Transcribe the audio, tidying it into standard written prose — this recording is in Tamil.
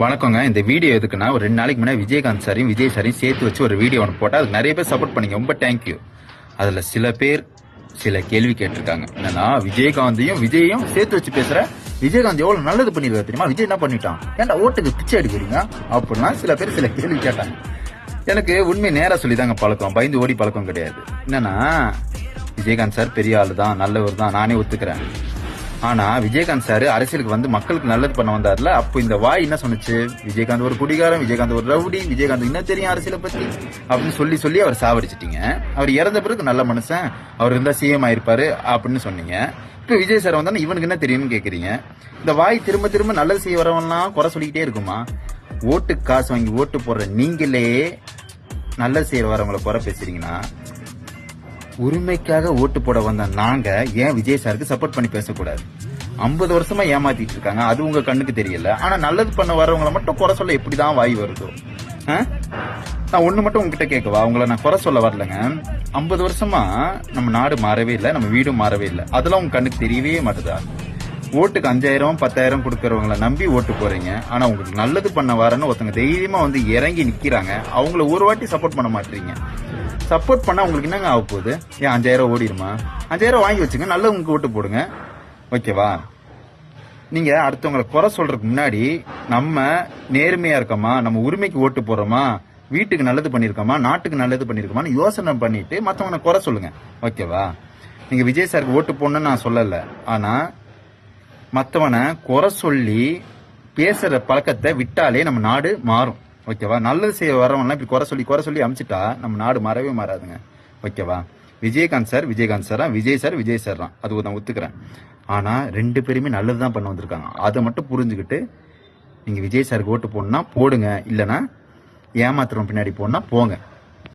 வணக்கங்க. இந்த வீடியோ எதுக்குன்னா, ஒரு 2 நாளைக்கு முன்னாடி விஜயகாந்த் சாரையும் விஜய் சாரையும் சேர்த்து வச்சு ஒரு வீடியோ ஒன்று போட்டா அதுக்கு நிறைய பேர் சப்போர்ட் பண்ணீங்க. ரொம்ப தேங்க்யூ. அதுல சில பேர் சில கேள்வி கேட்டிருக்காங்க. என்னன்னா, விஜயகாந்தையும் விஜயையும் சேர்த்து வச்சு பேசுற, விஜயகாந்த் எவ்வளவு நல்லது பண்ணிருக்காரு தெரியுமா, விஜய் என்ன பண்ணிட்டான், ஏன்டா ஓட்டுக்கு பிச்சை எடுக்கிறீங்க அப்படின்னா சில பேர் சில கேள்வி கேட்டாங்க. எனக்கு உண்மை நேரா சொல்லிதாங்க பழக்கம், பயந்து ஓடி பழக்கம் கிடையாது. என்னன்னா, விஜயகாந்த் சார் பெரிய ஆளு தான், நல்லவர் தான், நானே ஒத்துக்கிறேன். ஆனா விஜயகாந்த் சார் அரசியலுக்கு வந்து மக்களுக்கு நல்லது பண்ண வந்தார்ல, அப்போ இந்த வாய் என்ன சொன்னுச்சு, விஜயகாந்த் ஒரு குடிகாரன், விஜயகாந்த் ஒரு ரவுடி, விஜயகாந்த் என்ன தெரியும் அரசியலை பத்தி அப்படின்னு சொல்லி சொல்லி அவர் சாவடிச்சிட்டீங்க. அவர் இறந்த பிறகு நல்ல மனுஷன், அவர் இருந்தா சிஎம் ஆயிருப்பாரு அப்படின்னு சொன்னீங்க. இப்ப விஜய் சார் வந்தா இவனுக்கு என்ன தெரியும்னு கேக்குறீங்க. இந்த வாய் திரும்ப திரும்ப நல்லது செய்ய வரவன்லாம் குறை சொல்லிக்கிட்டே இருக்குமா? ஓட்டு காசு வாங்கி ஓட்டு போடுற நீங்களே நல்லது செய்ய வரவங்களை குறை பேசுறீங்கன்னா, உரிமைக்காக ஓட்டு போட வந்த நாங்க ஏன் விஜய் சாருக்கு சப்போர்ட் பண்ணி பேசக்கூடாது? 50 வருஷமா ஏமாத்திட்டு இருக்காங்க, அது உங்க கண்ணுக்கு தெரியல. ஆனா நல்லது பண்ண வரவங்களை மட்டும் குறை சொல்ல எப்படிதான் வாய் வருதோ? நான் ஒண்ணு மட்டும் உங்ககிட்ட கேட்கவா, உங்களை நான் குறை சொல்ல வரலங்க. 50 வருஷமா நம்ம நாடு மாறவே இல்லை, நம்ம வீடும் மாறவே இல்லை. அதெல்லாம் உங்க கண்ணுக்கு தெரியவே மாட்டுதா? ஓட்டுக்கு 5000 10,000 கொடுக்கறவங்களை நம்பி ஓட்டு போறீங்க. ஆனா உங்களுக்கு நல்லது பண்ண வரன்னு ஒருத்தங்க தைரியமா வந்து இறங்கி நிக்கிறாங்க, அவங்கள ஒரு வாட்டி சப்போர்ட் பண்ண மாட்டீங்க. சப்போர்ட் பண்ணா உங்களுக்கு என்னங்க ஆக போகுது? ஏன் 5000 ஓடிடுமா? 5000 வாங்கி வச்சுங்க, நல்லவங்களுக்கு ஓட்டு போடுங்க. ஓகேவா? நீங்க அடுத்தவங்களை குறை சொல்றதுக்கு முன்னாடி நம்ம நேர்மையா இருக்கோமா, நம்ம உரிமைக்கு ஓட்டு போறோமா, வீட்டுக்கு நல்லது பண்ணிருக்கோமா, நாட்டுக்கு நல்லது பண்ணிருக்கோமான்னு யோசனை பண்ணிட்டு மத்தவங்களை குறை சொல்லுங்க. ஓகேவா? நீங்க விஜய் சாருக்கு ஓட்டு போடணும்னு நான் சொல்லல. ஆனா மத்தவனை குறை சொல்லி பேசுற பழக்கத்தை விட்டாலே நம்ம நாடு மாறும். ஓகேவா? நல்லது செய்ய வரவங்கலாம் இப்படி குறை சொல்லி அமிச்சிட்டா நம்ம நாடு மாறவே மாறாதுங்க. ஓகேவா? விஜயகாந்த் சார் விஜயகாந்த் சார் தான், விஜய் சார் விஜய் சார் தான், அது நான் ஒத்துக்கிறேன். ஆனா 2 பேருமே நல்லது தான் பண்ண வந்திருக்காங்க. அதை மட்டும் புரிஞ்சுக்கிட்டு நீங்க விஜய் சாருக்கு ஓட்டு போடணும்னா போடுங்க, இல்லைன்னா ஏமாத்துறோம் பின்னாடி போனா போங்க.